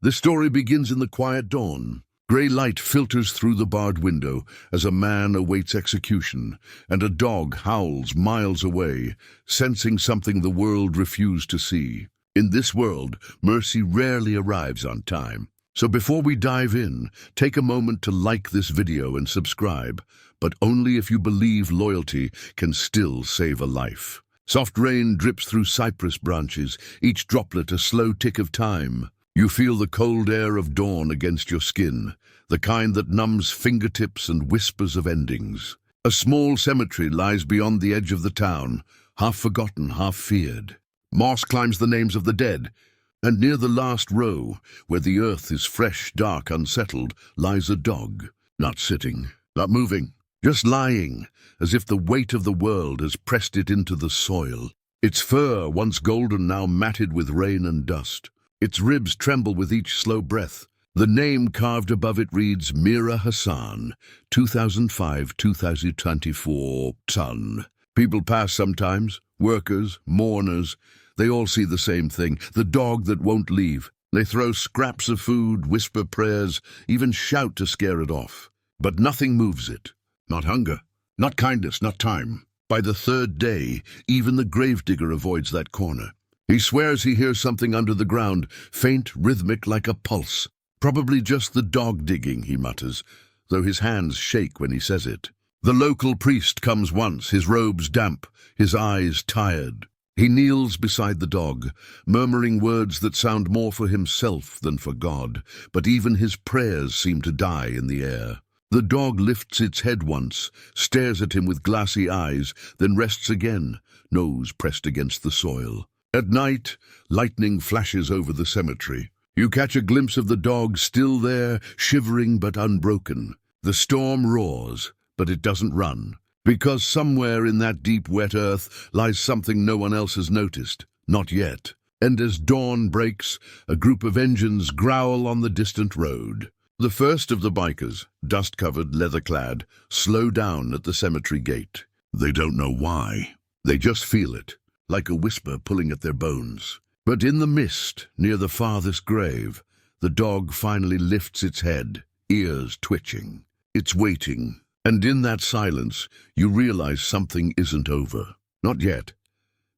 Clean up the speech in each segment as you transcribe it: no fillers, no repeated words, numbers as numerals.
The story begins in the quiet dawn. Grey light filters through the barred window as a man awaits execution, and a dog howls miles away, sensing something the world refused to see. In this world, mercy rarely arrives on time. So before we dive in, take a moment to like this video and subscribe, but only if you believe loyalty can still save a life. Soft rain drips through cypress branches, each droplet a slow tick of time. You feel the cold air of dawn against your skin, the kind that numbs fingertips and whispers of endings. A small cemetery lies beyond the edge of the town, half forgotten, half feared. Moss climbs the names of the dead, and near the last row, where the earth is fresh, dark, unsettled, lies a dog, not sitting, not moving, just lying, as if the weight of the world has pressed it into the soil. Its fur, once golden, now matted with rain and dust. Its ribs tremble with each slow breath. The name carved above it reads Mira Hassan, 2005-2024, son. People pass sometimes, workers, mourners. They all see the same thing, the dog that won't leave. They throw scraps of food, whisper prayers, even shout to scare it off. But nothing moves it. Not hunger, not kindness, not time. By the third day, even the gravedigger avoids that corner. He swears he hears something under the ground, faint, rhythmic, like a pulse. Probably just the dog digging, he mutters, though his hands shake when he says it. The local priest comes once, his robes damp, his eyes tired. He kneels beside the dog, murmuring words that sound more for himself than for God, but even his prayers seem to die in the air. The dog lifts its head once, stares at him with glassy eyes, then rests again, nose pressed against the soil. At night, lightning flashes over the cemetery. You catch a glimpse of the dog still there, shivering but unbroken. The storm roars, but it doesn't run, because somewhere in that deep, wet earth lies something no one else has noticed, not yet. And as dawn breaks, a group of engines growl on the distant road. The first of the bikers, dust-covered, leather-clad, slow down at the cemetery gate. They don't know why. They just feel it, like a whisper pulling at their bones. But in the mist, near the farthest grave, the dog finally lifts its head, ears twitching. It's waiting, and in that silence, you realize something isn't over. Not yet.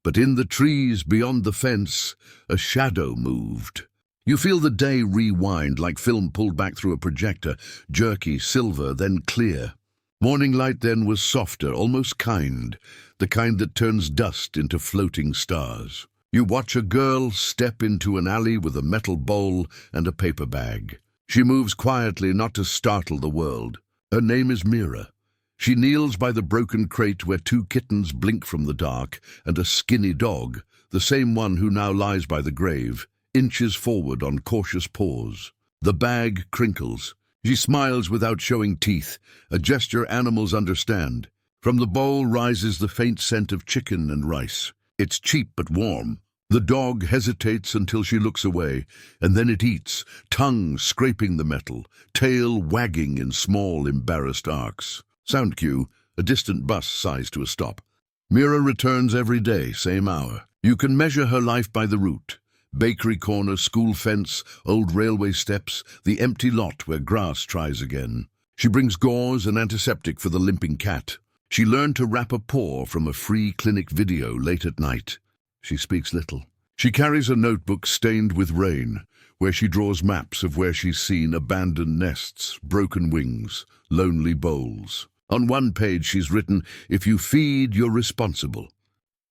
But in the trees beyond the fence, a shadow moved. You feel the day rewind like film pulled back through a projector, jerky, silver, then clear. Morning light then was softer, almost kind, the kind that turns dust into floating stars. You watch a girl step into an alley with a metal bowl and a paper bag. She moves quietly, not to startle the world. Her name is Mira. She kneels by the broken crate where two kittens blink from the dark, and a skinny dog, the same one who now lies by the grave, inches forward on cautious paws. The bag crinkles. She smiles without showing teeth, a gesture animals understand. From the bowl rises the faint scent of chicken and rice. It's cheap but warm. The dog hesitates until she looks away, and then it eats, tongue scraping the metal, tail wagging in small, embarrassed arcs. Sound cue, a distant bus sighs to a stop. Mira returns every day, same hour. You can measure her life by the route. Bakery corner, school fence, old railway steps, the empty lot where grass tries again. She brings gauze and antiseptic for the limping cat. She learned to wrap a paw from a free clinic video late at night. She speaks little. She carries a notebook stained with rain, where she draws maps of where she's seen abandoned nests, broken wings, lonely bowls. On one page she's written, "If you feed, you're responsible."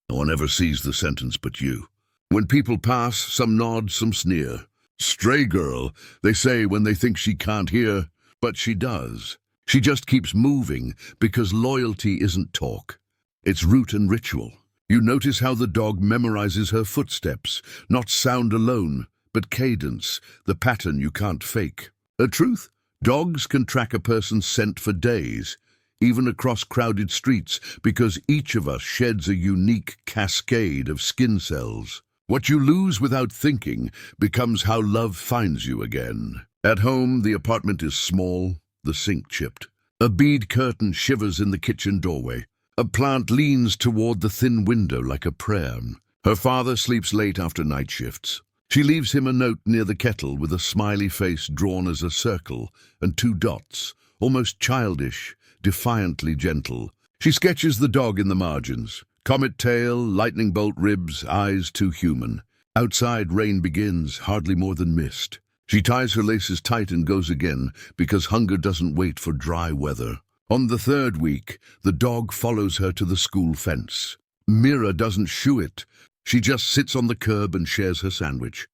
No one ever sees the sentence but you. When people pass, some nod, some sneer. Stray girl, they say when they think she can't hear, but she does. She just keeps moving because loyalty isn't talk. It's root and ritual. You notice how the dog memorizes her footsteps, not sound alone, but cadence, the pattern you can't fake. A truth? Dogs can track a person's scent for days, even across crowded streets, because each of us sheds a unique cascade of skin cells. What you lose without thinking becomes how love finds you again. At home, the apartment is small, the sink chipped. A bead curtain shivers in the kitchen doorway. A plant leans toward the thin window like a prayer. Her father sleeps late after night shifts. She leaves him a note near the kettle with a smiley face drawn as a circle and 2 dots, almost childish, defiantly gentle. She sketches the dog in the margins. Comet tail, lightning bolt ribs, eyes too human. Outside, rain begins, hardly more than mist. She ties her laces tight and goes again, because hunger doesn't wait for dry weather. On the 3rd week, the dog follows her to the school fence. Mira doesn't shoo it. She just sits on the curb and shares her sandwich.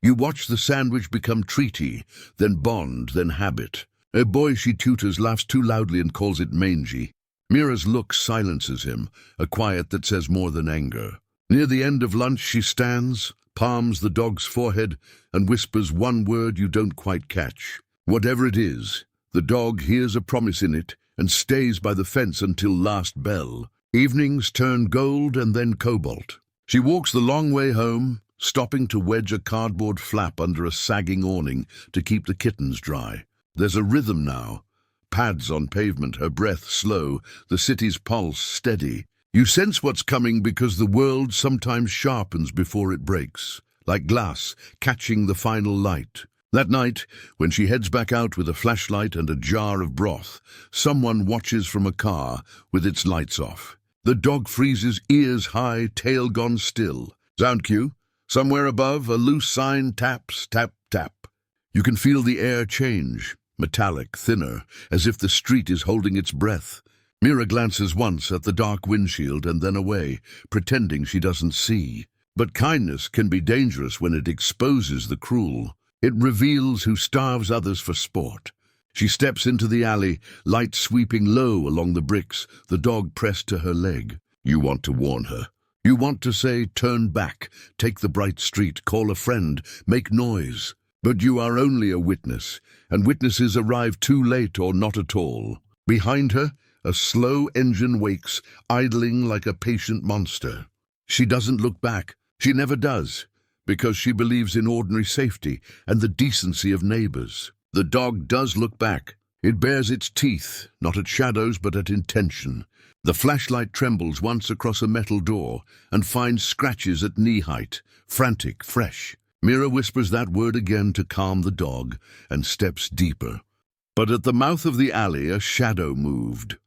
You watch the sandwich become treaty, then bond, then habit. A boy she tutors laughs too loudly and calls it mangy. Mira's look silences him, a quiet that says more than anger. Near the end of lunch she stands, palms the dog's forehead, and whispers one word you don't quite catch. Whatever it is, the dog hears a promise in it and stays by the fence until last bell. Evenings turn gold and then cobalt. She walks the long way home, stopping to wedge a cardboard flap under a sagging awning to keep the kittens dry. There's a rhythm now. Pads on pavement, her breath slow, the city's pulse steady. You sense what's coming because the world sometimes sharpens before it breaks, like glass catching the final light. That night, when she heads back out with a flashlight and a jar of broth, someone watches from a car with its lights off. The dog freezes, ears high, tail gone still. Sound cue. Somewhere above, a loose sign taps, tap, tap. You can feel the air change, metallic, thinner, as if the street is holding its breath. Mira glances once at the dark windshield and then away, pretending she doesn't see. But kindness can be dangerous when it exposes the cruel. It reveals who starves others for sport. She steps into the alley, light sweeping low along the bricks, the dog pressed to her leg. You want to warn her. You want to say, turn back, take the bright street, call a friend, make noise. But you are only a witness, and witnesses arrive too late or not at all. Behind her, a slow engine wakes, idling like a patient monster. She doesn't look back. She never does, because she believes in ordinary safety and the decency of neighbors. The dog does look back. It bares its teeth, not at shadows but at intention. The flashlight trembles once across a metal door and finds scratches at knee height, frantic, fresh. Mira whispers that word again to calm the dog and steps deeper. But at the mouth of the alley, a shadow moved.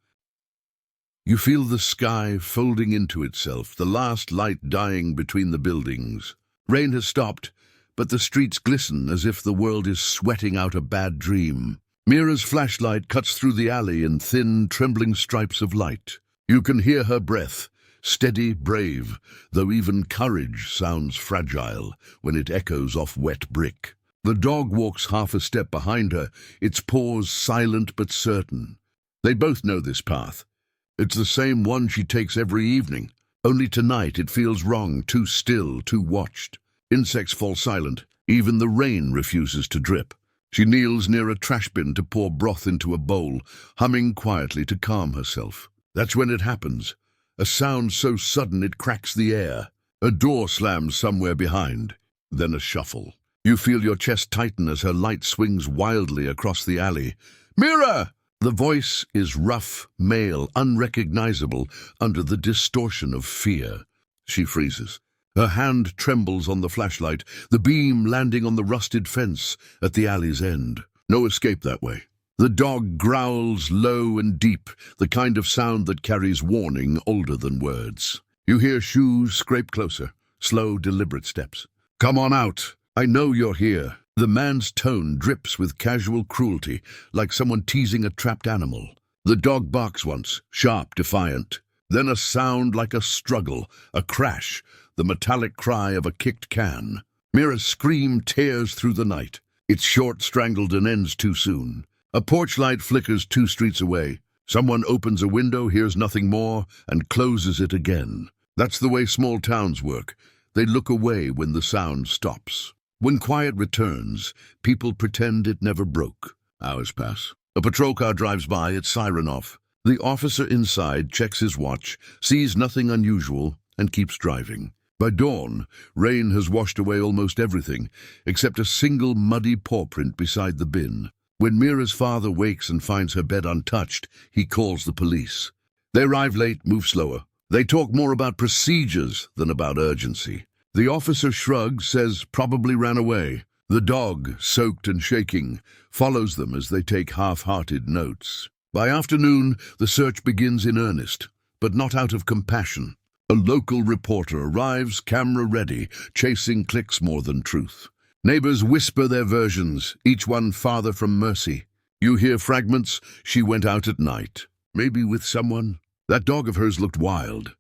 You feel the sky folding into itself, the last light dying between the buildings. Rain has stopped, but the streets glisten as if the world is sweating out a bad dream. Mira's flashlight cuts through the alley in thin, trembling stripes of light. You can hear her breath, steady, brave, though even courage sounds fragile when it echoes off wet brick. The dog walks half a step behind her, its paws silent but certain. They both know this path. It's the same one she takes every evening. Only tonight it feels wrong, too still, too watched. Insects fall silent. Even the rain refuses to drip. She kneels near a trash bin to pour broth into a bowl, humming quietly to calm herself. That's when it happens. A sound so sudden it cracks the air. A door slams somewhere behind. Then a shuffle. You feel your chest tighten as her light swings wildly across the alley. "Mira!" The voice is rough, male, unrecognizable under the distortion of fear. She freezes. Her hand trembles on the flashlight, the beam landing on the rusted fence at the alley's end. No escape that way. The dog growls low and deep, the kind of sound that carries warning older than words. You hear shoes scrape closer, slow, deliberate steps. "Come on out. I know you're here." The man's tone drips with casual cruelty, like someone teasing a trapped animal. The dog barks once, sharp, defiant. Then a sound like a struggle, a crash, the metallic cry of a kicked can. Mira's scream tears through the night. It's short, strangled, and ends too soon. A porch light flickers 2 streets away. Someone opens a window, hears nothing more, and closes it again. That's the way small towns work. They look away when the sound stops. When quiet returns, people pretend it never broke. Hours pass. A patrol car drives by, its siren off. The officer inside checks his watch, sees nothing unusual, and keeps driving. By dawn, rain has washed away almost everything, except a single muddy paw print beside the bin. When Mira's father wakes and finds her bed untouched, he calls the police. They arrive late, move slower. They talk more about procedures than about urgency. The officer shrugs, says probably ran away. The dog, soaked and shaking, follows them as they take half-hearted notes. By afternoon, the search begins in earnest, but not out of compassion. A local reporter arrives, camera ready, chasing clicks more than truth. Neighbors whisper their versions, each one farther from mercy. You hear fragments, she went out at night. Maybe with someone. That dog of hers looked wild.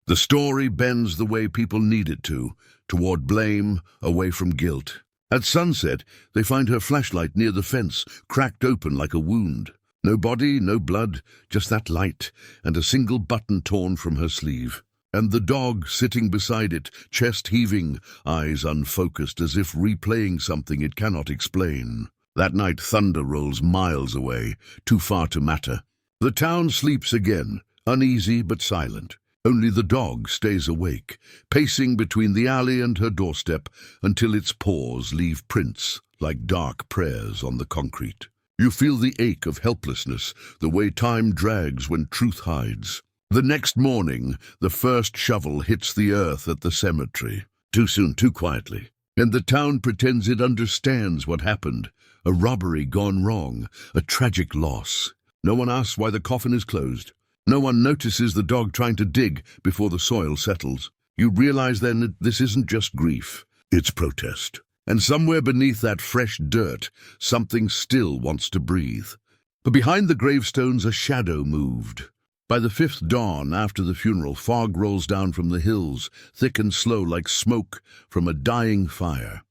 The story bends the way people need it to, toward blame, away from guilt. At sunset, they find her flashlight near the fence, cracked open like a wound. No body, no blood, just that light, and a single button torn from her sleeve. And the dog sitting beside it, chest heaving, eyes unfocused as if replaying something it cannot explain. That night thunder rolls miles away, too far to matter. The town sleeps again, uneasy but silent. Only the dog stays awake, pacing between the alley and her doorstep until its paws leave prints like dark prayers on the concrete. You feel the ache of helplessness, the way time drags when truth hides. The next morning, the first shovel hits the earth at the cemetery. Too soon, too quietly. And the town pretends it understands what happened. A robbery gone wrong, a tragic loss. No one asks why the coffin is closed. No one notices the dog trying to dig before the soil settles. You realize then that this isn't just grief, it's protest. And somewhere beneath that fresh dirt, something still wants to breathe. But behind the gravestones, a shadow moved. By the fifth dawn after the funeral, fog rolls down from the hills, thick and slow like smoke from a dying fire.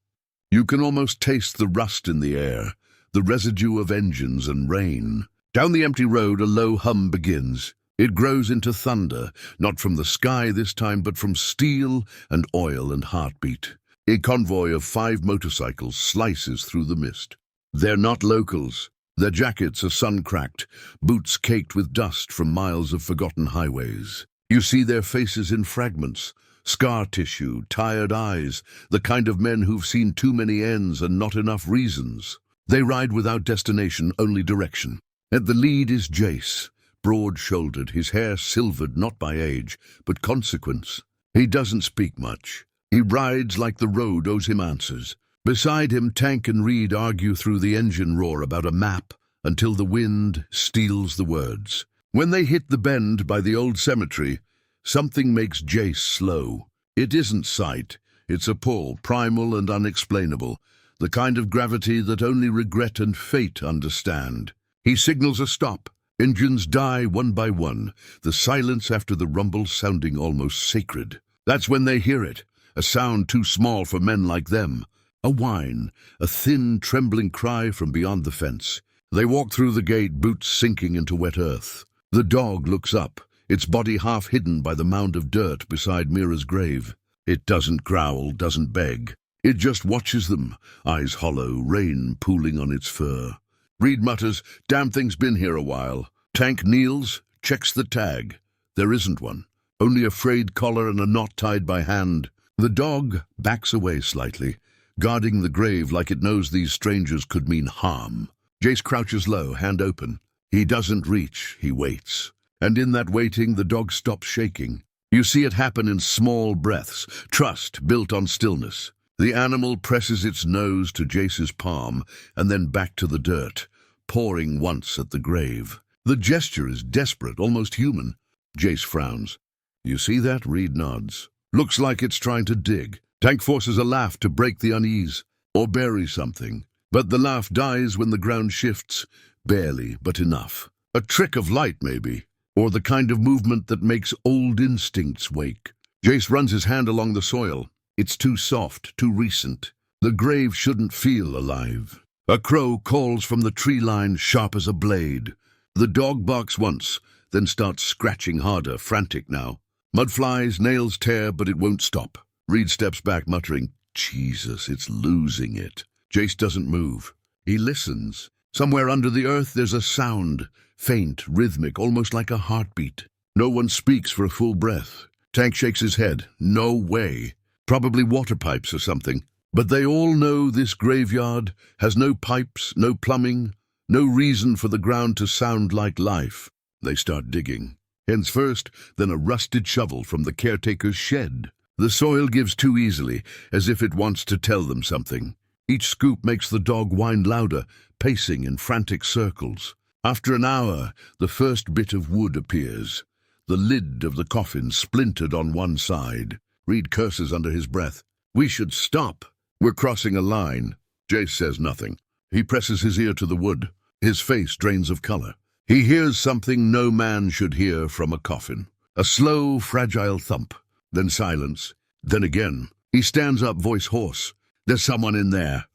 You can almost taste the rust in the air, the residue of engines and rain. Down the empty road, a low hum begins. It grows into thunder, not from the sky this time, but from steel and oil and heartbeat. A convoy of 5 motorcycles slices through the mist. They're not locals. Their jackets are sun-cracked, boots caked with dust from miles of forgotten highways. You see their faces in fragments, scar tissue, tired eyes, the kind of men who've seen too many ends and not enough reasons. They ride without destination, only direction. At the lead is Jace, broad-shouldered, his hair silvered not by age, but consequence. He doesn't speak much. He rides like the road owes him answers. Beside him, Tank and Reed argue through the engine roar about a map until the wind steals the words. When they hit the bend by the old cemetery, something makes Jace slow. It isn't sight. It's a pull, primal and unexplainable, the kind of gravity that only regret and fate understand. He signals a stop. Engines die one by one, the silence after the rumble sounding almost sacred. That's when they hear it, a sound too small for men like them. A whine, a thin, trembling cry from beyond the fence. They walk through the gate, boots sinking into wet earth. The dog looks up, its body half hidden by the mound of dirt beside Mira's grave. It doesn't growl, doesn't beg. It just watches them, eyes hollow, rain pooling on its fur. Reed mutters, "Damn thing's been here a while." Tank kneels, checks the tag. There isn't one, only a frayed collar and a knot tied by hand. The dog backs away slightly, guarding the grave like it knows these strangers could mean harm. Jace crouches low, hand open. He doesn't reach, he waits. And in that waiting, the dog stops shaking. You see it happen in small breaths, trust built on stillness. The animal presses its nose to Jace's palm and then back to the dirt, pawing once at the grave. The gesture is desperate, almost human. Jace frowns. You see that? Reed nods. Looks like it's trying to dig. Tank forces a laugh to break the unease, or bury something. But the laugh dies when the ground shifts, barely, but enough. A trick of light, maybe, or the kind of movement that makes old instincts wake. Jace runs his hand along the soil. It's too soft, too recent. The grave shouldn't feel alive. A crow calls from the tree line, sharp as a blade. The dog barks once, then starts scratching harder, frantic now. Mud flies, nails tear, but it won't stop. Reed steps back, muttering, Jesus, it's losing it. Jace doesn't move. He listens. Somewhere under the earth there's a sound, faint, rhythmic, almost like a heartbeat. No one speaks for a full breath. Tank shakes his head. No way. Probably water pipes or something. But they all know this graveyard has no pipes, no plumbing, no reason for the ground to sound like life. They start digging. Hands first, then a rusted shovel from the caretaker's shed. The soil gives too easily, as if it wants to tell them something. Each scoop makes the dog whine louder, pacing in frantic circles. After an hour, the first bit of wood appears. The lid of the coffin splintered on one side. Reed curses under his breath. "We should stop. We're crossing a line." Jace says nothing. He presses his ear to the wood. His face drains of color. He hears something no man should hear from a coffin. A slow, fragile thump. Then silence. Then again. He stands up, voice hoarse. "There's someone in there."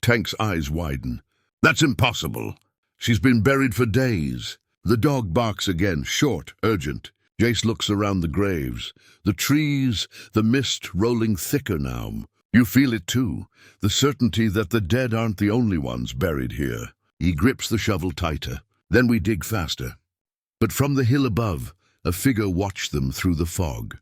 Tank's eyes widen. "That's impossible. She's been buried for days." The dog barks again, short, urgent. Jace looks around the graves. The trees, the mist rolling thicker now. You feel it too, the certainty that the dead aren't the only ones buried here. He grips the shovel tighter. Then we dig faster. But from the hill above, a figure watched them through the fog.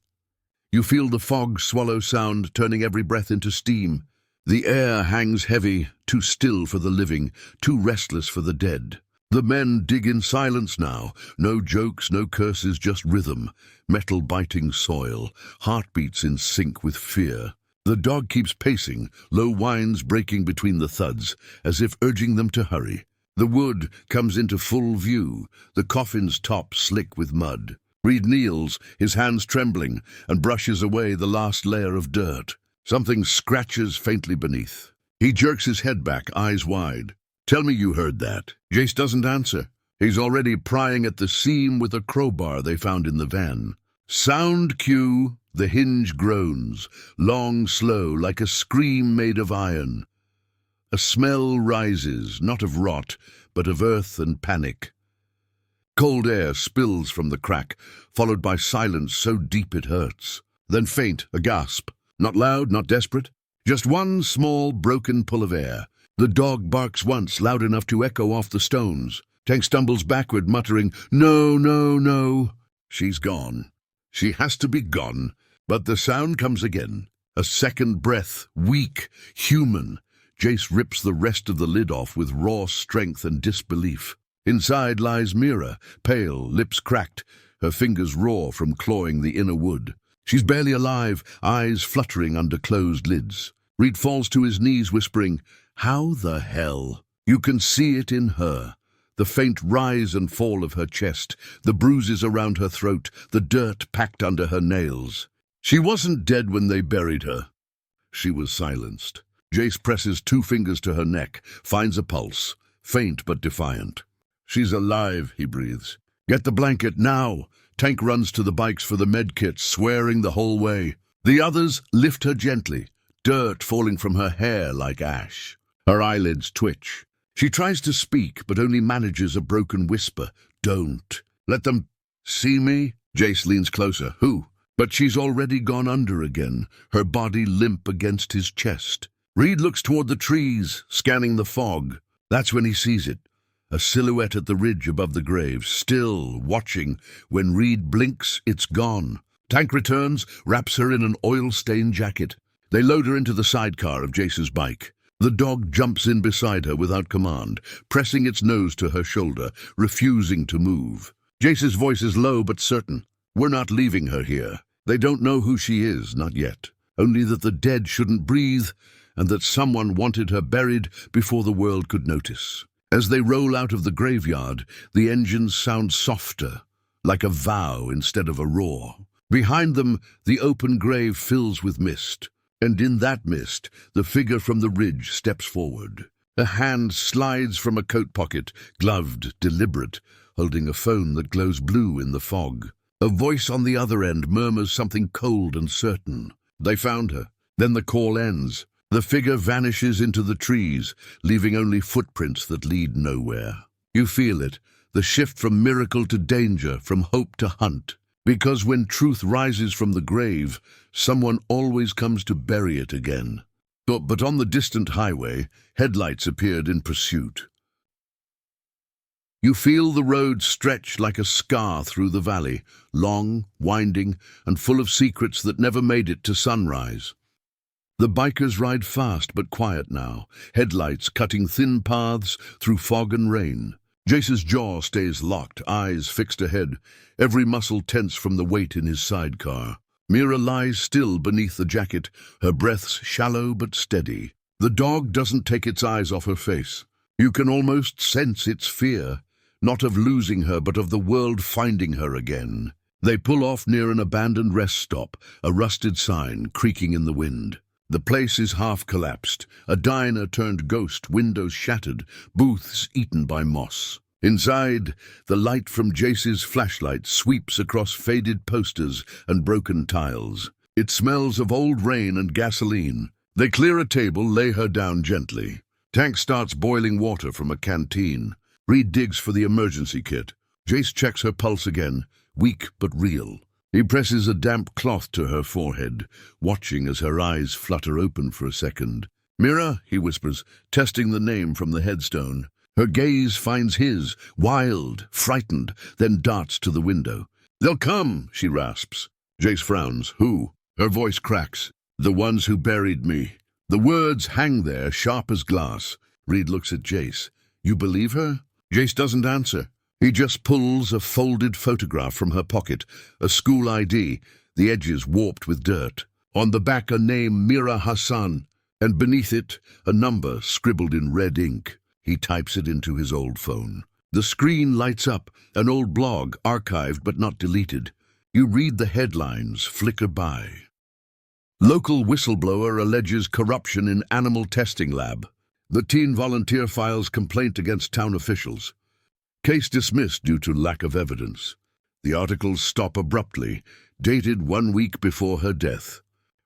You feel the fog swallow sound, turning every breath into steam. The air hangs heavy, too still for the living, too restless for the dead. The men dig in silence now. No jokes, no curses, just rhythm. Metal biting soil, heartbeats in sync with fear. The dog keeps pacing, low whines breaking between the thuds, as if urging them to hurry. The wood comes into full view, the coffin's top slick with mud. Reed kneels, his hands trembling, and brushes away the last layer of dirt. Something scratches faintly beneath. He jerks his head back, eyes wide. "Tell me you heard that." Jace doesn't answer. He's already prying at the seam with a crowbar they found in the van. Sound cue, the hinge groans, long, slow, like a scream made of iron. A smell rises, not of rot, but of earth and panic. Cold air spills from the crack, followed by silence so deep it hurts. Then faint, a gasp. Not loud, not desperate. Just one small, broken pull of air. The dog barks once, loud enough to echo off the stones. Tank stumbles backward, muttering, "No, no, no." She's gone. She has to be gone. But the sound comes again. A second breath, weak, human. Jace rips the rest of the lid off with raw strength and disbelief. Inside lies Mira, pale, lips cracked, her fingers raw from clawing the inner wood. She's barely alive, eyes fluttering under closed lids. Reed falls to his knees, whispering, "How the hell?" You can see it in her. The faint rise and fall of her chest, the bruises around her throat, the dirt packed under her nails. She wasn't dead when they buried her. She was silenced. Jace presses 2 fingers to her neck, finds a pulse, faint but defiant. "She's alive," he breathes. "Get the blanket, now!" Tank runs to the bikes for the med kits, swearing the whole way. The others lift her gently, dirt falling from her hair like ash. Her eyelids twitch. She tries to speak, but only manages a broken whisper. "Don't. Let them see me?" Jace leans closer. "Who?" But she's already gone under again, her body limp against his chest. Reed looks toward the trees, scanning the fog. That's when he sees it. A silhouette at the ridge above the grave, still, watching. When Reed blinks, it's gone. Tank returns, wraps her in an oil-stained jacket. They load her into the sidecar of Jace's bike. The dog jumps in beside her without command, pressing its nose to her shoulder, refusing to move. Jace's voice is low but certain. "We're not leaving her here. They don't know who she is, not yet. Only that the dead shouldn't breathe, and that someone wanted her buried before the world could notice." As they roll out of the graveyard, the engines sound softer, like a vow instead of a roar. Behind them, the open grave fills with mist, and in that mist, the figure from the ridge steps forward. A hand slides from a coat pocket, gloved, deliberate, holding a phone that glows blue in the fog. A voice on the other end murmurs something cold and certain. They found her. Then the call ends. The figure vanishes into the trees, leaving only footprints that lead nowhere. You feel it, the shift from miracle to danger, from hope to hunt. Because when truth rises from the grave, someone always comes to bury it again. But on the distant highway, headlights appeared in pursuit. You feel the road stretch like a scar through the valley, long, winding, and full of secrets that never made it to sunrise. The bikers ride fast but quiet now, headlights cutting thin paths through fog and rain. Jace's jaw stays locked, eyes fixed ahead, every muscle tense from the weight in his sidecar. Mira lies still beneath the jacket, her breaths shallow but steady. The dog doesn't take its eyes off her face. You can almost sense its fear, not of losing her, but of the world finding her again. They pull off near an abandoned rest stop, a rusted sign creaking in the wind. The place is half collapsed, a diner turned ghost, windows shattered, booths eaten by moss. Inside, the light from Jace's flashlight sweeps across faded posters and broken tiles. It smells of old rain and gasoline. They clear a table, lay her down gently. Tank starts boiling water from a canteen. Reed digs for the emergency kit. Jace checks her pulse again, weak but real. He presses a damp cloth to her forehead, watching as her eyes flutter open for a second. "Mira," he whispers, testing the name from the headstone. Her gaze finds his, wild, frightened, then darts to the window. "They'll come," she rasps. Jace frowns. "Who?" Her voice cracks. "The ones who buried me." The words hang there, sharp as glass. Reed looks at Jace. "You believe her?" Jace doesn't answer. He just pulls a folded photograph from her pocket, a school ID, the edges warped with dirt. On the back a name, Mira Hassan, and beneath it a number scribbled in red ink. He types it into his old phone. The screen lights up, an old blog, archived but not deleted. You read the headlines flicker by. Local whistleblower alleges corruption in animal testing lab. The teen volunteer files complaint against town officials. Case dismissed due to lack of evidence. The articles stop abruptly, dated 1 week before her death.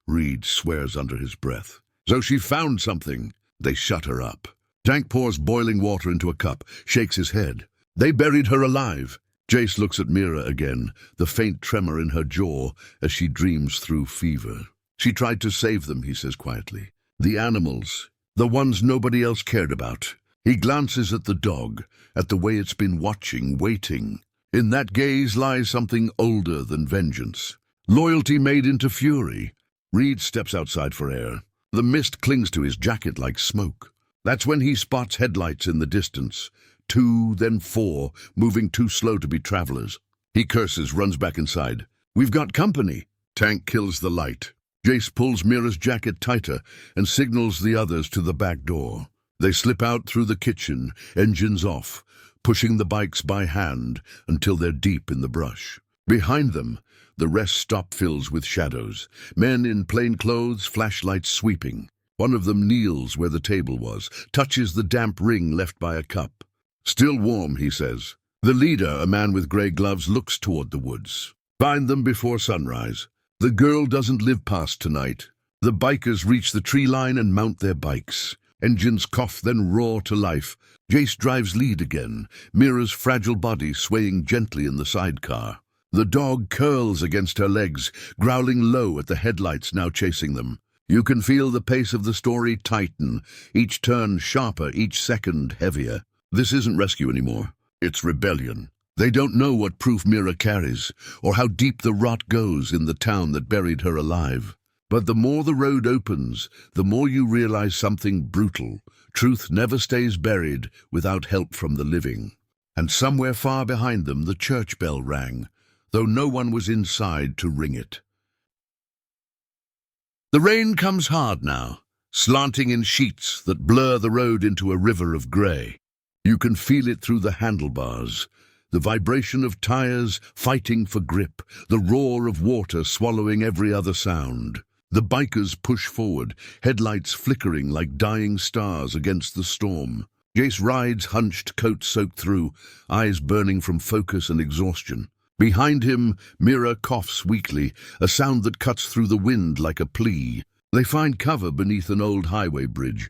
Reed swears under his breath. So she found something. They shut her up. Tank pours boiling water into a cup, shakes his head. They buried her alive. Jace looks at Mira again, the faint tremor in her jaw as she dreams through fever. She tried to save them, he says quietly. The animals, the ones nobody else cared about. He glances at the dog, at the way it's been watching, waiting. In that gaze lies something older than vengeance. Loyalty made into fury. Reed steps outside for air. The mist clings to his jacket like smoke. That's when he spots headlights in the distance. 2, then 4, moving too slow to be travelers. He curses, runs back inside. "We've got company." Tank kills the light. Jace pulls Mira's jacket tighter and signals the others to the back door. They slip out through the kitchen, engines off, pushing the bikes by hand until they're deep in the brush. Behind them, the rest stop fills with shadows. Men in plain clothes, flashlights sweeping. One of them kneels where the table was, touches the damp ring left by a cup. "Still warm," he says. The leader, a man with grey gloves, looks toward the woods. "Find them before sunrise. The girl doesn't live past tonight." The bikers reach the tree line and mount their bikes. Engines cough, then roar to life. Jace drives lead again, Mira's fragile body swaying gently in the sidecar. The dog curls against her legs, growling low at the headlights now chasing them. You can feel the pace of the story tighten, each turn sharper, each second heavier. This isn't rescue anymore. It's rebellion. They don't know what proof Mira carries, or how deep the rot goes in the town that buried her alive. But the more the road opens, the more you realize something brutal. Truth never stays buried without help from the living. And somewhere far behind them, the church bell rang, though no one was inside to ring it. The rain comes hard now, slanting in sheets that blur the road into a river of grey. You can feel it through the handlebars, the vibration of tires fighting for grip, the roar of water swallowing every other sound. The bikers push forward, headlights flickering like dying stars against the storm. Jace rides hunched, coat soaked through, eyes burning from focus and exhaustion. Behind him, Mira coughs weakly, a sound that cuts through the wind like a plea. They find cover beneath an old highway bridge,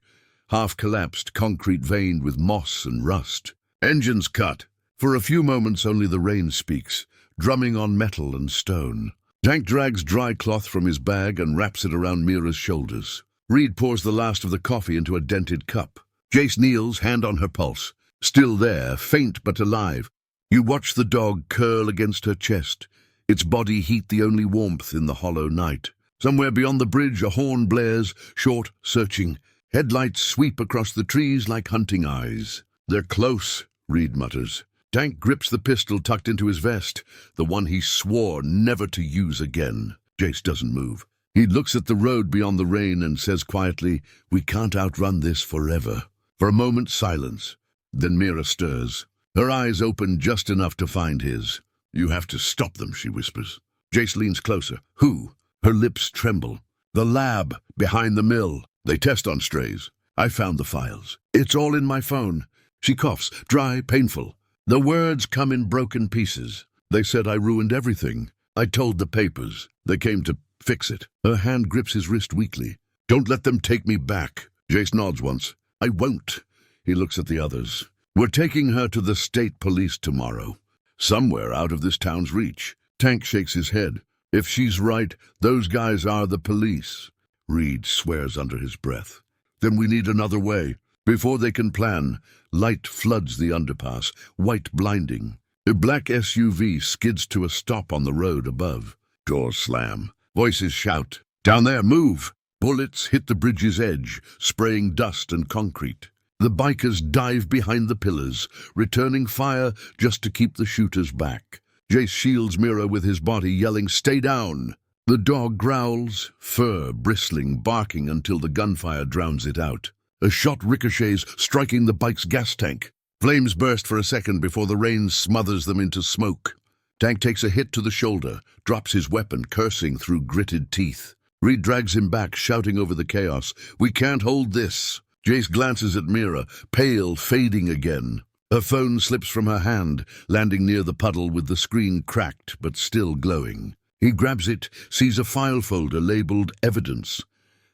half-collapsed concrete veined with moss and rust. Engines cut. For a few moments only the rain speaks, drumming on metal and stone. Tank drags dry cloth from his bag and wraps it around Mira's shoulders. Reed pours the last of the coffee into a dented cup. Jace kneels, hand on her pulse. Still there, faint but alive. You watch the dog curl against her chest, its body heat the only warmth in the hollow night. Somewhere beyond the bridge, a horn blares, short, searching. Headlights sweep across the trees like hunting eyes. "They're close," Reed mutters. Tank grips the pistol tucked into his vest, the one he swore never to use again. Jace doesn't move. He looks at the road beyond the rain and says quietly, "We can't outrun this forever." For a moment, silence. Then Mira stirs. Her eyes open just enough to find his. "You have to stop them," she whispers. Jace leans closer. "Who?" Her lips tremble. "The lab, behind the mill. They test on strays. I found the files. It's all in my phone." She coughs, dry, painful. The words come in broken pieces. "They said I ruined everything. I told the papers. They came to fix it." Her hand grips his wrist weakly. "Don't let them take me back." Jace nods once. "I won't." He looks at the others. "We're taking her to the state police tomorrow. Somewhere out of this town's reach." Tank shakes his head. "If she's right, those guys are the police." Reed swears under his breath. "Then we need another way." Before they can plan, light floods the underpass, white blinding. A black SUV skids to a stop on the road above. Doors slam. Voices shout, "Down there, move!" Bullets hit the bridge's edge, spraying dust and concrete. The bikers dive behind the pillars, returning fire just to keep the shooters back. Jace shields Mira with his body, yelling, "Stay down!" The dog growls, fur bristling, barking until the gunfire drowns it out. A shot ricochets, striking the bike's gas tank. Flames burst for a second before the rain smothers them into smoke. Tank takes a hit to the shoulder, drops his weapon, cursing through gritted teeth. Reed drags him back, shouting over the chaos, "We can't hold this!" Jace glances at Mira, pale, fading again. Her phone slips from her hand, landing near the puddle with the screen cracked but still glowing. He grabs it, sees a file folder labeled Evidence.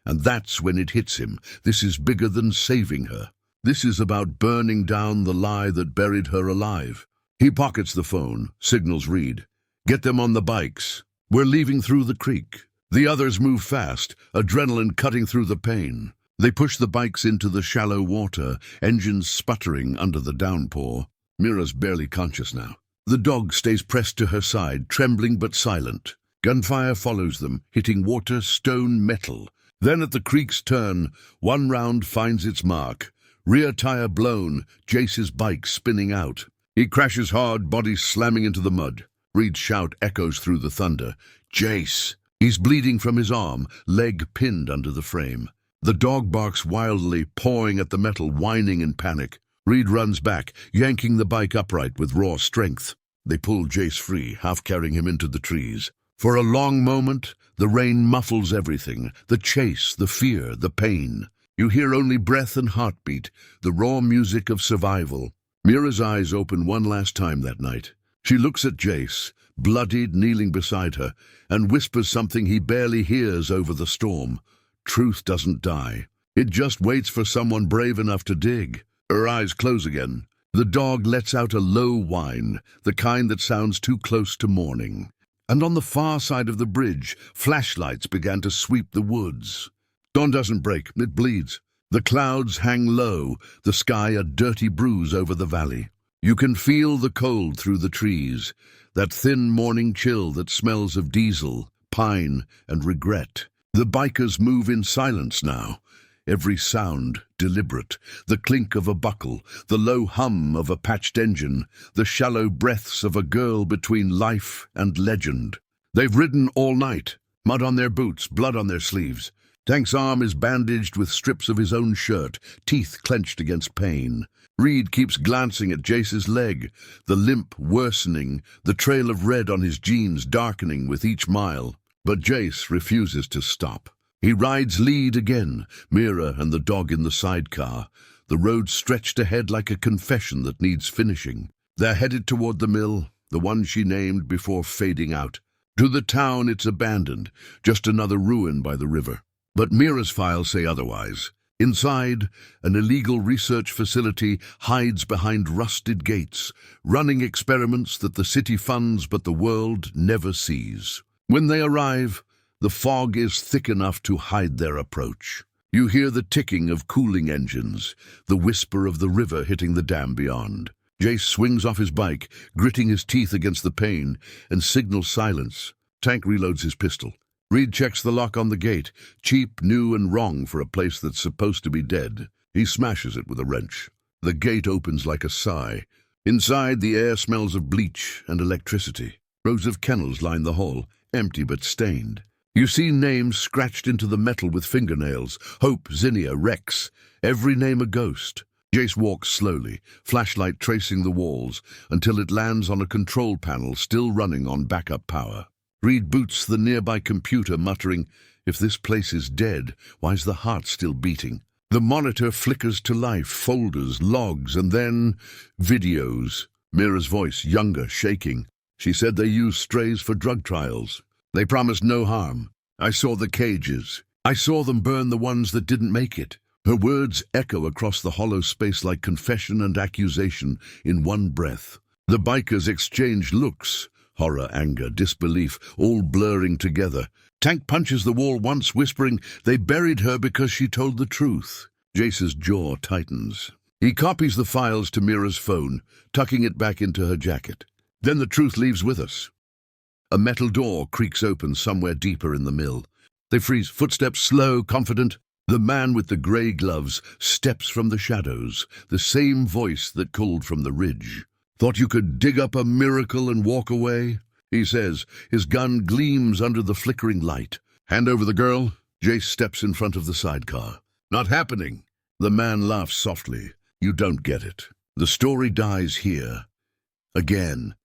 And that's when it hits him. This is bigger than saving her. This is about burning down the lie that buried her alive. He pockets the phone, signals Reed. "Get them on the bikes. We're leaving through the creek." The others move fast, adrenaline cutting through the pain. They push the bikes into the shallow water, engines sputtering under the downpour. Mira's barely conscious now. The dog stays pressed to her side, trembling but silent. Gunfire follows them, hitting water, stone, metal. Then at the creek's turn, one round finds its mark. Rear tire blown, Jace's bike spinning out. He crashes hard, body slamming into the mud. Reed's shout echoes through the thunder. "Jace!" He's bleeding from his arm, leg pinned under the frame. The dog barks wildly, pawing at the metal, whining in panic. Reed runs back, yanking the bike upright with raw strength. They pull Jace free, half carrying him into the trees. For a long moment, the rain muffles everything, the chase, the fear, the pain. You hear only breath and heartbeat, the raw music of survival. Mira's eyes open one last time that night. She looks at Jace, bloodied, kneeling beside her, and whispers something he barely hears over the storm. Truth doesn't die. It just waits for someone brave enough to dig. Her eyes close again. The dog lets out a low whine, the kind that sounds too close to mourning. And on the far side of the bridge, flashlights began to sweep the woods. Dawn doesn't break, it bleeds. The clouds hang low, the sky a dirty bruise over the valley. You can feel the cold through the trees, that thin morning chill that smells of diesel, pine, and regret. The bikers move in silence now, every sound deliberate, the clink of a buckle, the low hum of a patched engine, the shallow breaths of a girl between life and legend. They've ridden all night, mud on their boots, blood on their sleeves. Tank's arm is bandaged with strips of his own shirt, teeth clenched against pain. Reed keeps glancing at Jace's leg, the limp worsening, the trail of red on his jeans darkening with each mile. But Jace refuses to stop. He rides lead again, Mira and the dog in the sidecar. The road stretched ahead like a confession that needs finishing. They're headed toward the mill, the one she named before fading out. To the town it's abandoned, just another ruin by the river. But Mira's files say otherwise. Inside, an illegal research facility hides behind rusted gates, running experiments that the city funds but the world never sees. When they arrive, the fog is thick enough to hide their approach. You hear the ticking of cooling engines, the whisper of the river hitting the dam beyond. Jace swings off his bike, gritting his teeth against the pain, and signals silence. Tank reloads his pistol. Reed checks the lock on the gate, cheap, new, and wrong for a place that's supposed to be dead. He smashes it with a wrench. The gate opens like a sigh. Inside, the air smells of bleach and electricity. Rows of kennels line the hall, empty but stained. You see names scratched into the metal with fingernails. Hope, Zinnia, Rex. Every name a ghost. Jace walks slowly, flashlight tracing the walls, until it lands on a control panel still running on backup power. Reed boots the nearby computer, muttering, "If this place is dead, why's the heart still beating?" The monitor flickers to life, folders, logs, and then videos. Mira's voice, younger, shaking. She said they used strays for drug trials. They promised no harm. I saw the cages. I saw them burn the ones that didn't make it. Her words echo across the hollow space like confession and accusation in one breath. The bikers exchanged looks. Horror, anger, disbelief, all blurring together. Tank punches the wall once, whispering, "They buried her because she told the truth." Jace's jaw tightens. He copies the files to Mira's phone, tucking it back into her jacket. Then the truth leaves with us. A metal door creaks open somewhere deeper in the mill. They freeze, footsteps slow, confident. The man with the grey gloves steps from the shadows, the same voice that called from the ridge. "Thought you could dig up a miracle and walk away?" he says. His gun gleams under the flickering light. "Hand over the girl." Jace steps in front of the sidecar. "Not happening." The man laughs softly. "You don't get it. The story dies here." Again.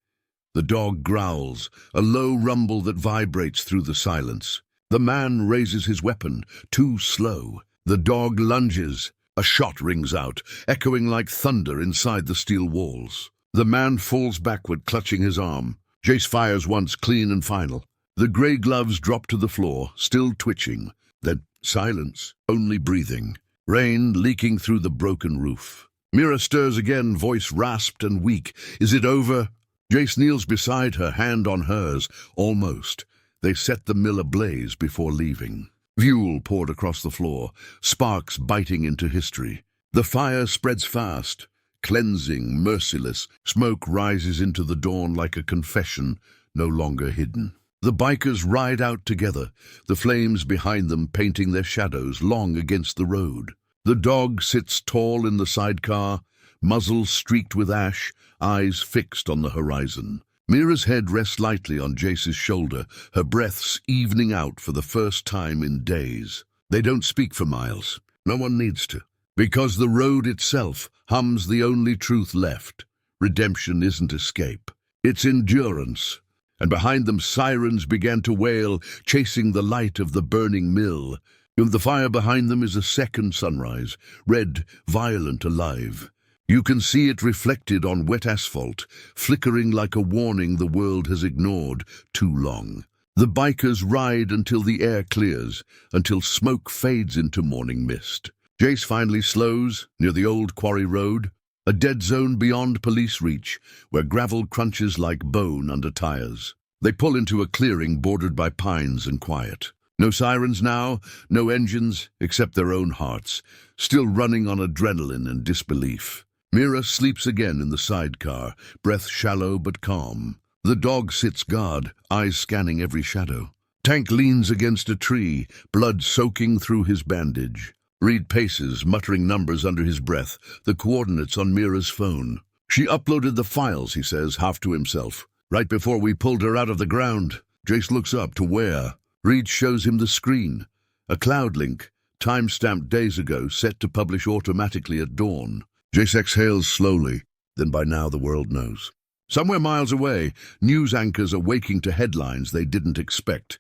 The dog growls, a low rumble that vibrates through the silence. The man raises his weapon, too slow. The dog lunges. A shot rings out, echoing like thunder inside the steel walls. The man falls backward, clutching his arm. Jace fires once, clean and final. The grey gloves drop to the floor, still twitching. Then silence, only breathing. Rain leaking through the broken roof. Mira stirs again, voice rasped and weak. "Is it over?" Jace kneels beside her, hand on hers. Almost. They set the mill ablaze before leaving. Fuel poured across the floor, sparks biting into history. The fire spreads fast, cleansing, merciless. Smoke rises into the dawn like a confession, no longer hidden. The bikers ride out together, the flames behind them painting their shadows long against the road. The dog sits tall in the sidecar, muzzle streaked with ash, eyes fixed on the horizon. Mira's head rests lightly on Jace's shoulder, her breaths evening out for the first time in days. They don't speak for miles. No one needs to. Because the road itself hums the only truth left. Redemption isn't escape. It's endurance. And behind them sirens began to wail, chasing the light of the burning mill. And the fire behind them is a second sunrise, red, violent, alive. You can see it reflected on wet asphalt, flickering like a warning the world has ignored too long. The bikers ride until the air clears, until smoke fades into morning mist. Jace finally slows, near the old quarry road, a dead zone beyond police reach, where gravel crunches like bone under tires. They pull into a clearing bordered by pines and quiet. No sirens now, no engines, except their own hearts, still running on adrenaline and disbelief. Mira sleeps again in the sidecar, breath shallow but calm. The dog sits guard, eyes scanning every shadow. Tank leans against a tree, blood soaking through his bandage. Reed paces, muttering numbers under his breath, the coordinates on Mira's phone. "She uploaded the files," he says, half to himself. "Right before we pulled her out of the ground." Jace looks up to where. Reed shows him the screen. A cloud link, time-stamped days ago, set to publish automatically at dawn. Jace exhales slowly, then by now the world knows. Somewhere miles away, news anchors are waking to headlines they didn't expect.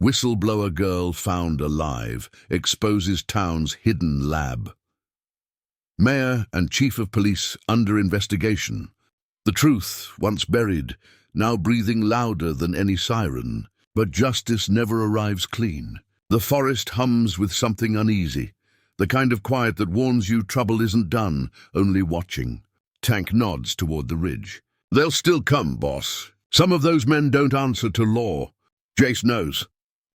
Whistleblower girl found alive, exposes town's hidden lab. Mayor and chief of police under investigation. The truth, once buried, now breathing louder than any siren. But justice never arrives clean. The forest hums with something uneasy. The kind of quiet that warns you trouble isn't done, only watching. Tank nods toward the ridge. "They'll still come, boss. Some of those men don't answer to law." Jace knows.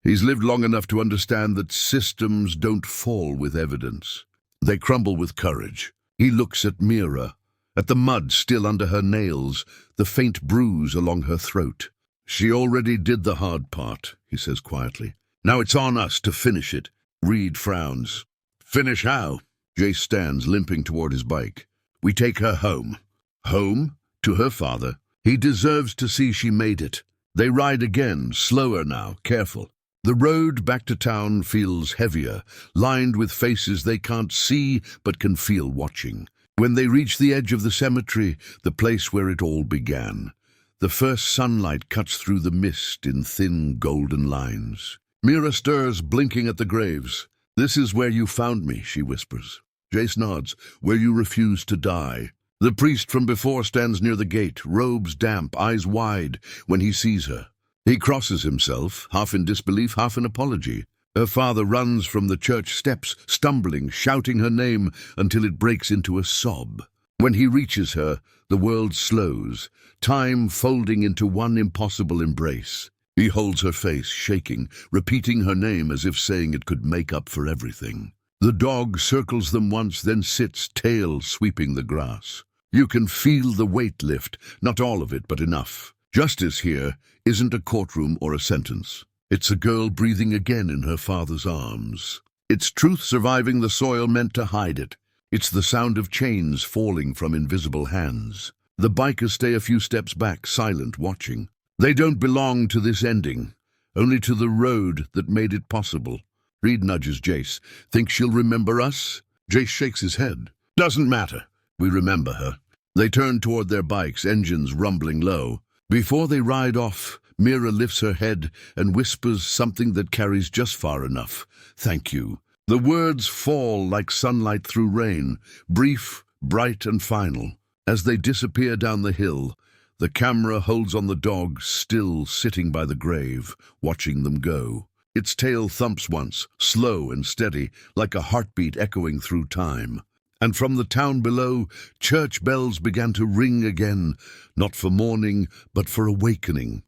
He's lived long enough to understand that systems don't fall with evidence. They crumble with courage. He looks at Mira, at the mud still under her nails, the faint bruise along her throat. "She already did the hard part," he says quietly. "Now it's on us to finish it." Reed frowns. "Finish how?" Jace stands, limping toward his bike. "We take her home." Home? To her father. He deserves to see she made it. They ride again, slower now, careful. The road back to town feels heavier, lined with faces they can't see but can feel watching. When they reach the edge of the cemetery, the place where it all began, the first sunlight cuts through the mist in thin golden lines. Mira stirs, blinking at the graves. "This is where you found me," she whispers. Jace nods. "Where you refused to die." The priest from before stands near the gate, robes damp, eyes wide, when he sees her. He crosses himself, half in disbelief, half in apology. Her father runs from the church steps, stumbling, shouting her name until it breaks into a sob. When he reaches her, the world slows, time folding into one impossible embrace. He holds her face, shaking, repeating her name as if saying it could make up for everything. The dog circles them once, then sits, tail sweeping the grass. You can feel the weight lift, not all of it, but enough. Justice here isn't a courtroom or a sentence. It's a girl breathing again in her father's arms. It's truth surviving the soil meant to hide it. It's the sound of chains falling from invisible hands. The bikers stay a few steps back, silent, watching. They don't belong to this ending, only to the road that made it possible. Reed nudges Jace. "Think she'll remember us?" Jace shakes his head. "Doesn't matter. We remember her." They turn toward their bikes, engines rumbling low. Before they ride off, Mira lifts her head and whispers something that carries just far enough. "Thank you." The words fall like sunlight through rain, brief, bright and final. As they disappear down the hill, the camera holds on the dog, still sitting by the grave, watching them go. Its tail thumps once, slow and steady, like a heartbeat echoing through time. And from the town below, church bells began to ring again, not for mourning, but for awakening.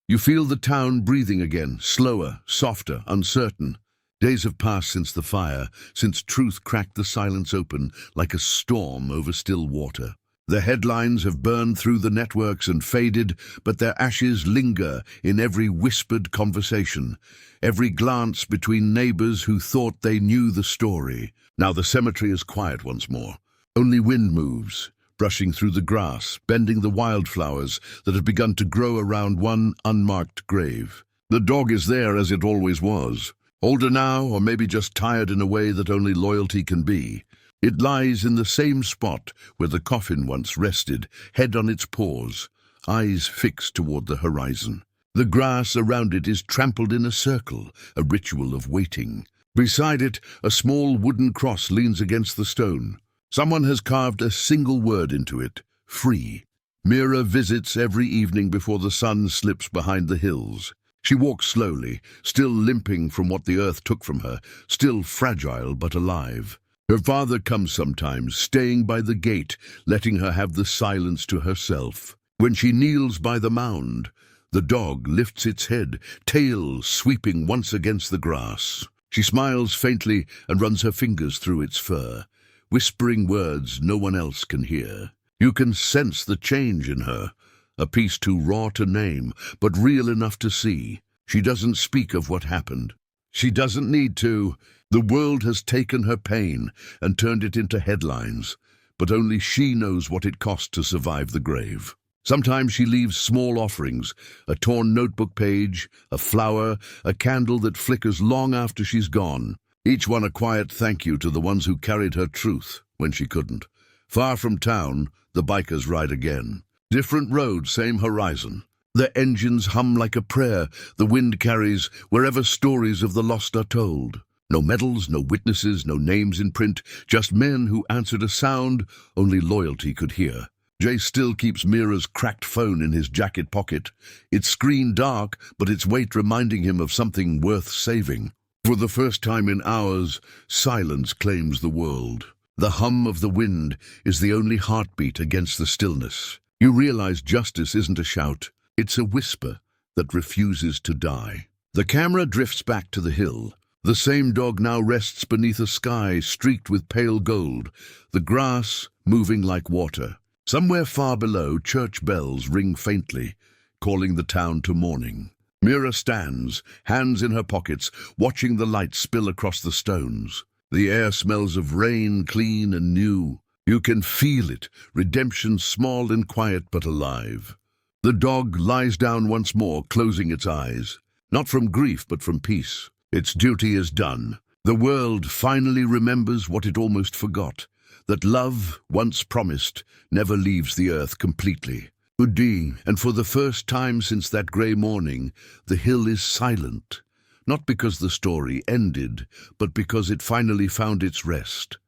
You feel the town breathing again, slower, softer, uncertain. Days have passed since the fire, since truth cracked the silence open like a storm over still water. The headlines have burned through the networks and faded, but their ashes linger in every whispered conversation, every glance between neighbors who thought they knew the story. Now the cemetery is quiet once more. Only wind moves, brushing through the grass, bending the wildflowers that have begun to grow around one unmarked grave. The dog is there as it always was, older now, or maybe just tired in a way that only loyalty can be. It lies in the same spot where the coffin once rested, head on its paws, eyes fixed toward the horizon. The grass around it is trampled in a circle, a ritual of waiting. Beside it, a small wooden cross leans against the stone. Someone has carved a single word into it, free. Mira visits every evening before the sun slips behind the hills. She walks slowly, still limping from what the earth took from her, still fragile but alive. Her father comes sometimes, staying by the gate, letting her have the silence to herself. When she kneels by the mound, the dog lifts its head, tail sweeping once against the grass. She smiles faintly and runs her fingers through its fur, whispering words no one else can hear. You can sense the change in her, a piece too raw to name, but real enough to see. She doesn't speak of what happened. She doesn't need to. The world has taken her pain and turned it into headlines, but only she knows what it cost to survive the grave. Sometimes she leaves small offerings, a torn notebook page, a flower, a candle that flickers long after she's gone. Each one a quiet thank you to the ones who carried her truth when she couldn't. Far from town, the bikers ride again. Different road, same horizon. Their engines hum like a prayer the wind carries wherever stories of the lost are told. No medals, no witnesses, no names in print, just men who answered a sound only loyalty could hear. Jay still keeps Mira's cracked phone in his jacket pocket, its screen dark, but its weight reminding him of something worth saving. For the first time in hours, silence claims the world. The hum of the wind is the only heartbeat against the stillness. You realize justice isn't a shout, it's a whisper that refuses to die. The camera drifts back to the hill. The same dog now rests beneath a sky streaked with pale gold, the grass moving like water. Somewhere far below, church bells ring faintly, calling the town to mourning. Mira stands, hands in her pockets, watching the light spill across the stones. The air smells of rain, clean and new. You can feel it, redemption small and quiet but alive. The dog lies down once more, closing its eyes. Not from grief, but from peace. Its duty is done. The world finally remembers what it almost forgot, that love, once promised, never leaves the earth completely. Udi, and for the first time since that grey morning, the hill is silent. Not because the story ended, but because it finally found its rest.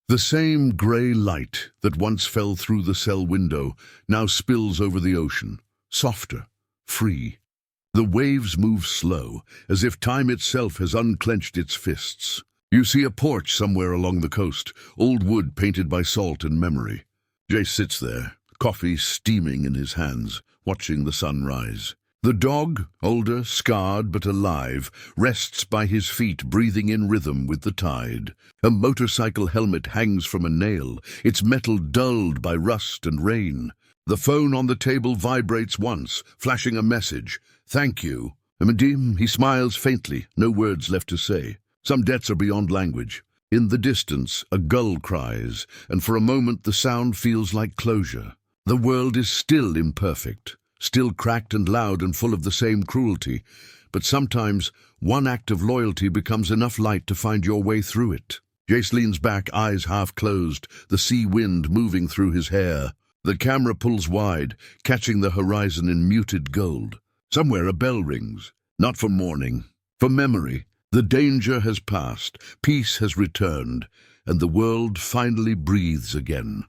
The same grey light that once fell through the cell window now spills over the ocean, softer, free. The waves move slow, as if time itself has unclenched its fists. You see a porch somewhere along the coast, old wood painted by salt and memory. Jace sits there, coffee steaming in his hands, watching the sun rise. The dog, older, scarred but alive, rests by his feet, breathing in rhythm with the tide. A motorcycle helmet hangs from a nail, its metal dulled by rust and rain. The phone on the table vibrates once, flashing a message. "Thank you." Amadim, he smiles faintly, no words left to say. Some debts are beyond language. In the distance, a gull cries, and for a moment the sound feels like closure. The world is still imperfect, still cracked and loud and full of the same cruelty, but sometimes one act of loyalty becomes enough light to find your way through it. Jace leans back, eyes half closed, the sea wind moving through his hair. The camera pulls wide, catching the horizon in muted gold. Somewhere a bell rings, not for mourning, for memory. The danger has passed, peace has returned, and the world finally breathes again.